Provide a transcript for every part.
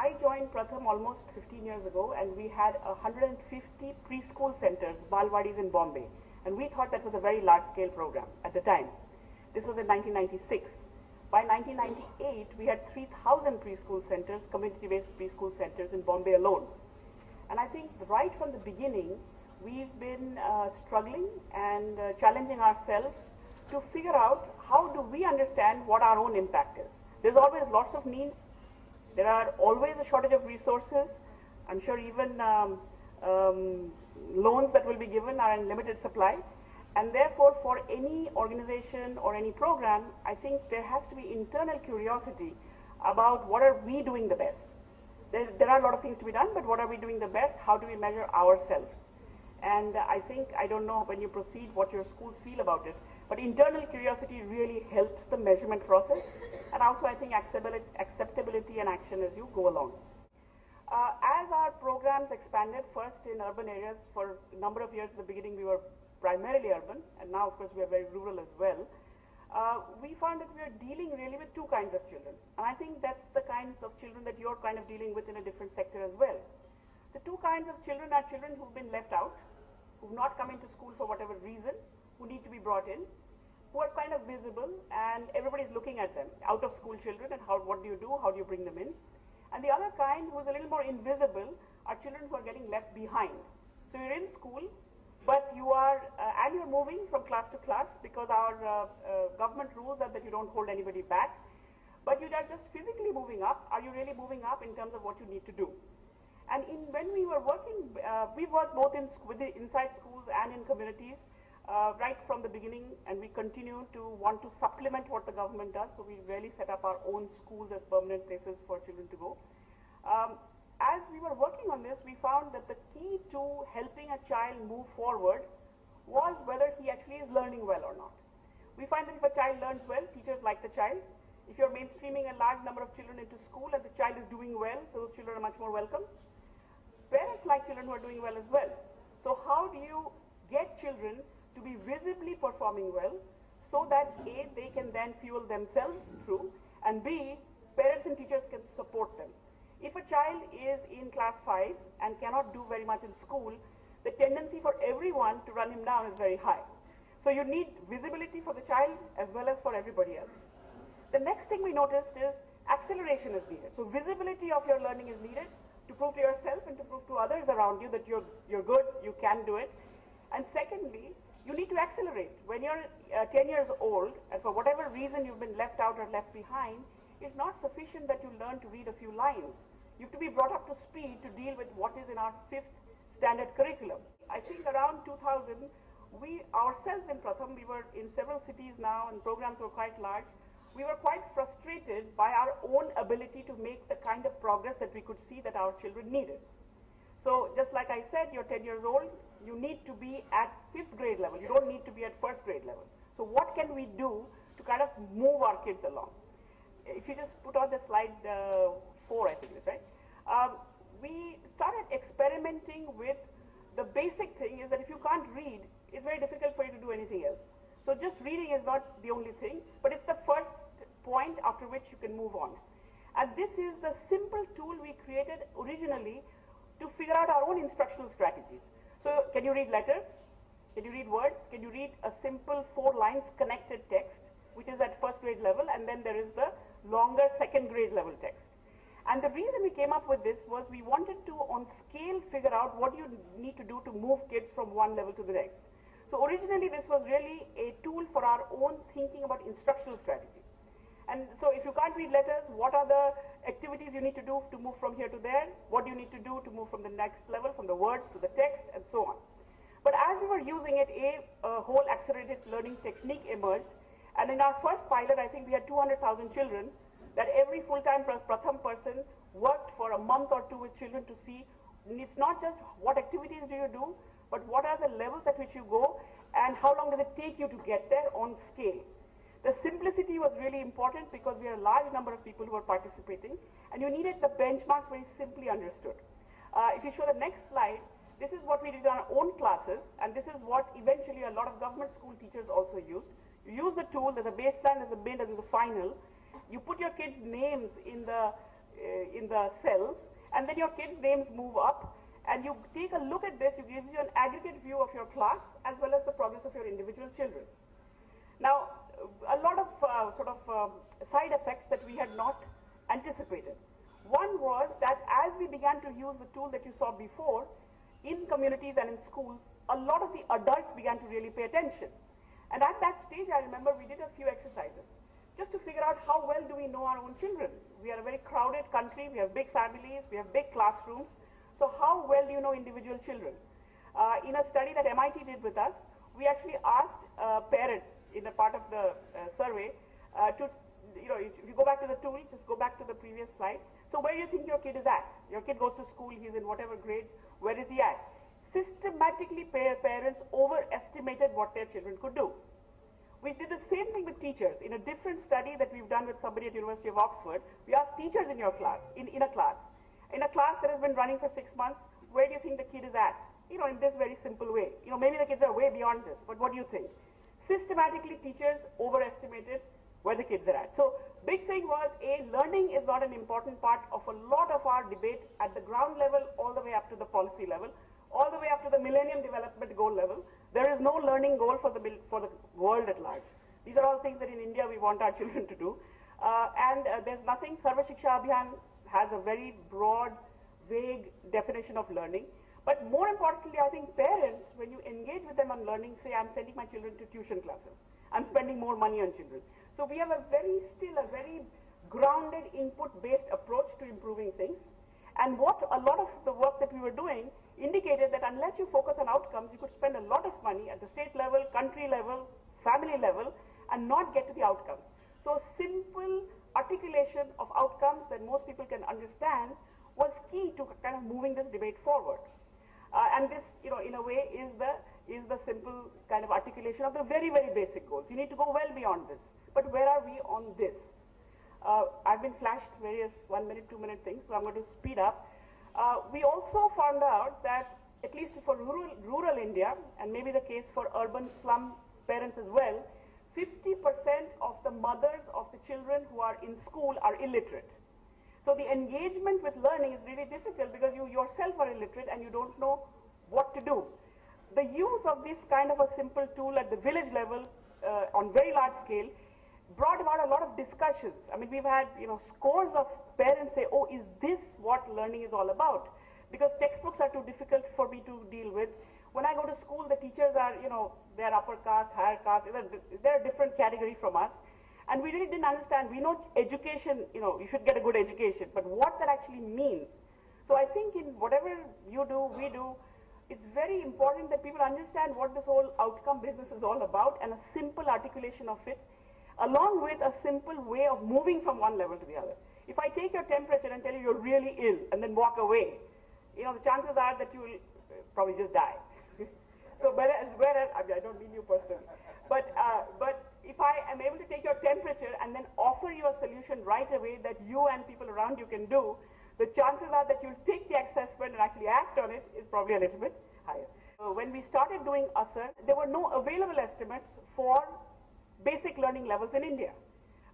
I joined Pratham almost 15 years ago, and we had 150 preschool centers, Balwadis in Bombay, and we thought that was a very large-scale program at the time. This was in 1996. By 1998, we had 3,000 preschool centers, community-based preschool centers in Bombay alone. And I think right from the beginning, we've been struggling and challenging ourselves to figure out how do we understand what our own impact is. There's always lots of needs. There are always a shortage of resources. I'm sure even loans that will be given are in limited supply. And therefore, for any organization or any program, I think there has to be internal curiosity about what are we doing the best. There are a lot of things to be done, but what are we doing the best? How do we measure ourselves? And I think, I don't know when you proceed what your schools feel about it, but internal curiosity really helps the measurement process, and also I think acceptability and action as you go along. As our programs expanded, first in urban areas, for a number of years at the beginning we were primarily urban, and now of course we are very rural as well, we found that we are dealing really with two kinds of children. And I think that's the kinds of children that you're kind of dealing with in a different sector as well. The two kinds of children are children who've been left out, who've not come into school for whatever reason, who need to be brought in, who are kind of visible and everybody's looking at them, out of school children, and what do you do, how do you bring them in? And the other kind, who's a little more invisible, are children who are getting left behind. So you're in school, but you are, and you're moving from class to class because our government rules are that you don't hold anybody back, but you are just physically moving up. Are you really moving up in terms of what you need to do? And when we were working, we worked both inside schools and in communities right from the beginning, and we continue to want to supplement what the government does, so we really set up our own schools as permanent places for children to go. As we were working on this, we found that the key to helping a child move forward was whether he actually is learning well or not. We find that if a child learns well, teachers like the child. If you're mainstreaming a large number of children into school and the child is doing well, those children are much more welcome. Parents like children who are doing well as well. So how do you get children to be visibly performing well so that A, they can then fuel themselves through, and B, parents and teachers can support them. If a child is in class 5 and cannot do very much in school, the tendency for everyone to run him down is very high. So you need visibility for the child as well as for everybody else. The next thing we noticed is acceleration is needed. So visibility of your learning is needed to prove to yourself and to prove to others around you that you're good, you can do it. And secondly, you need to accelerate. When you're 10 years old, and for whatever reason you've been left out or left behind, it's not sufficient that you learn to read a few lines. You have to be brought up to speed to deal with what is in our 5th standard curriculum. I think around 2000, we ourselves in Pratham, we were in several cities now and programs were quite large. We were quite frustrated by our own ability to make the kind of progress that we could see that our children needed. So just like I said, you're 10 years old, you need to be at 5th grade level. You don't need to be at 1st grade level. So what can we do to kind of move our kids along? If you just put on the slide 4, I think it is, right? We started experimenting with the basic thing is that if you can't read, it's very difficult for you to do anything else. So just reading is not the only thing, but it's the first point after which you can move on. And this is the simple tool we created originally to figure out our own instructional strategies. So can you read letters? Can you read words? Can you read a simple 4 lines connected text, which is at 1st grade level, and then there is the longer 2nd grade level text. And the reason we came up with this was we wanted to, on scale, figure out what you need to do to move kids from one level to the next. So originally this was really a tool for our own thinking about instructional strategy. And so if you can't read letters, what are the activities you need to do to move from here to there? What do you need to do to move from the next level, from the words to the text, and so on. But as we were using it, a whole accelerated learning technique emerged. And in our first pilot, I think we had 200,000 children, that every full-time Pratham person worked for a month or two with children to see, it's not just what activities do you do, but what are the levels at which you go, and how long does it take you to get there on scale. The simplicity was really important because we had a large number of people who were participating, and you needed the benchmarks very simply understood. If you show the next slide, this is what we did in our own classes, and this is what eventually a lot of government school teachers also used. You use the tool, there's a baseline, there's a mid, there's a final. You put your kids' names in the in the cells, and then your kids' names move up, and you take a look at this, it gives you an aggregate view of your class as well as the progress of your individual children. Now, a lot of side effects that we had not anticipated. One was that as we began to use the tool that you saw before, in communities and in schools, a lot of the adults began to really pay attention. And at that stage, I remember we did a few exercises just to figure out how well do we know our own children. We are a very crowded country, we have big families, we have big classrooms, so how well do you know individual children? In a study that MIT did with us, we actually asked parents in a part of the survey to, if you go back to the tool, just go back to the previous slide. So where do you think your kid is at? Your kid goes to school, he's in whatever grade, where is he at? Systematically, parents overestimated what their children could do. We did the same thing with teachers. In a different study that we've done with somebody at University of Oxford, we asked teachers in your class, in a class that has been running for 6 months, where do you think the kid is at? In this very simple way. Maybe the kids are way beyond this, but what do you think? Systematically, teachers overestimated where the kids are at. So, big thing was, learning is not an important part of a lot of our debate at the ground level, all the way up to the policy level, all the way up to the Millennium Development Goal level. There is no learning goal for the world at large. These are all things that in India we want our children to do. There's nothing, Sarva Shiksha Abhiyan has a very broad, vague definition of learning. But more importantly, I think parents, when you engage with them on learning, say, I'm sending my children to tuition classes. I'm spending more money on children. So we have a very grounded, input-based approach to improving things. And what a lot of the work that we were doing indicated that unless you focus on outcomes, you could spend a lot of money at the state level, country level, family level, and not get to the outcomes. So simple articulation of outcomes that most people can understand was key to kind of moving this debate forward. And this, in a way, is the simple kind of articulation of the very, very basic goals. You need to go well beyond this. But where are we on this? I've been flashed various 1 minute, 2 minute things, so I'm going to speed up. We also found out that, at least for rural India, and maybe the case for urban slum parents as well, 50% of the mothers of the children who are in school are illiterate. So the engagement with learning is really difficult because you yourself are illiterate and you don't know what to do. The use of this kind of a simple tool at the village level on very large scale brought about a lot of discussions. I mean, we've had scores of parents say, oh, is this what learning is all about? Because textbooks are too difficult for me to deal with. When I go to school, the teachers are, they're upper caste, higher caste, they're a different category from us. And we really didn't understand. We know education, you should get a good education, but what that actually means. So I think in whatever you do, we do, it's very important that people understand what this whole outcome business is all about, and a simple articulation of it, along with a simple way of moving from one level to the other. If I take your temperature and tell you you're really ill and then walk away, the chances are that you will probably just die. So whereas I don't mean you personally, but if I am able to take your temperature and then offer you a solution right away that you and people around you can do, the chances are that you'll take the assessment and actually act on it is probably a little bit higher. When we started doing ASR, there were no available estimates for basic learning levels in India.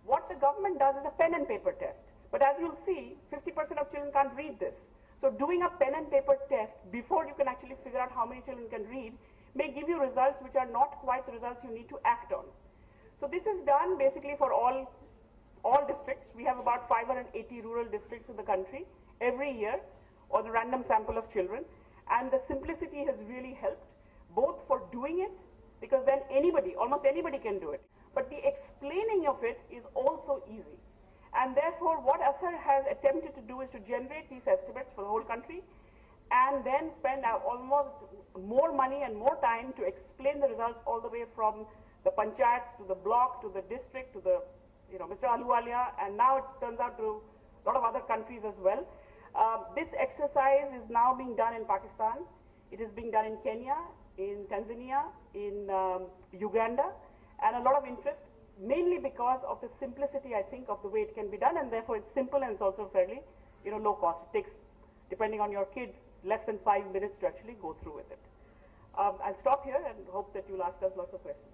What the government does is a pen and paper test. But as you'll see, 50% of children can't read this. So doing a pen and paper test before you can actually figure out how many children can read may give you results which are not quite the results you need to act on. So this is done basically for all districts. We have about 580 rural districts in the country every year on a random sample of children. And the simplicity has really helped, both for doing it, because then almost anybody can do it. But the explaining of it is also easy. And therefore, what ASR has attempted to do is to generate these estimates for the whole country and then spend almost more money and more time to explain the results all the way from the panchayats to the block to the district to the, Mr. Ahluwalia, and now it turns out to a lot of other countries as well. This exercise is now being done in Pakistan. It is being done in Kenya, in Tanzania, in Uganda, and a lot of interest, mainly because of the simplicity, I think, of the way it can be done, and therefore it's simple and it's also fairly, low cost. It takes, depending on your kid, less than 5 minutes to actually go through with it. I'll stop here and hope that you'll ask us lots of questions.